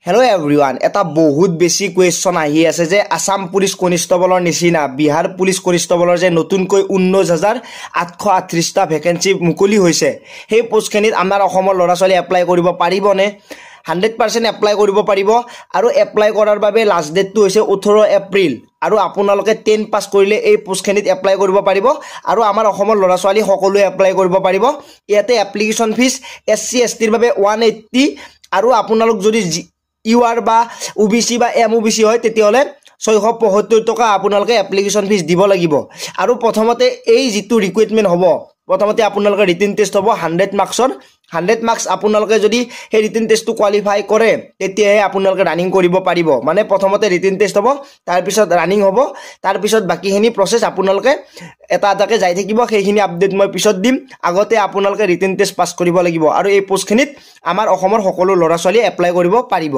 Hello everyone, এটা বহুত বেছি কোৱেশ্চন আহি আছে যে আসাম পুলিশ কনষ্টেবলৰ নিচিনা বিহাৰ পুলিশ কনষ্টেবলৰ যে নতুনকৈ 19838টা ভ্যাকেন্সি মুকলি হৈছে সেই পোষ্টখিনিত আমাৰ অসমৰ ল'ৰা-ছোৱালী এপ্লাই কৰিব পাৰিবনে 100% এপ্লাই কৰিব পাৰিব আৰু এপ্লাই কৰাৰ বাবে লাষ্ট ডেটটো হৈছে 18 এপ্ৰিল আৰু আপোনালোকে 10 পাস কৰিলে এই পোষ্টখিনিত এপ্লাই কৰিব পাৰিব আৰু আমাৰ অসমৰ ল'ৰা-ছোৱালী সকলোৱে এপ্লাই কৰিব পাৰিব ইয়াতে এপ্লিকেশন ফিজ SC ST ৰ বাবে 180 আৰু আপোনালোক যদি UR বা OBC বা MOBC হয় তেতিয়াহলে 675 টকা আপোনালোকে এপ্লিকেশন ফিজ দিব লাগিব আৰু প্ৰথমতে এই যেটো ৰিকুইৰমেন্ট হ'ব প্ৰথমতে আপোনালোকে ৰিটেন টেষ্ট হ'ব 100 মাৰ্কছৰ 100 মাৰ্কছ আপোনালোকে যদি এই ৰিটেন টেষ্টটো কোৱালিফাই কৰে তেতিয়াহে আপোনালোকে ৰানিং কৰিব পাৰিব মানে প্ৰথমতে ৰিটেন টেষ্ট হ'ব তাৰ পিছত ৰানিং হ'ব তাৰ পিছত বাকিখিনি প্ৰসেস আপোনালোকে এটা এটাকে যাই থাকিব সেইখিনি আপডেট মই পিছত দিম আগতে আপোনালোকে ৰিটেন টেষ্ট পাস কৰিব লাগিব আৰু এই পোষ্টখিনিত আমাৰ অসমৰ সকলো ল'ৰা-ছোৱালী এপ্লাই কৰিব পাৰিব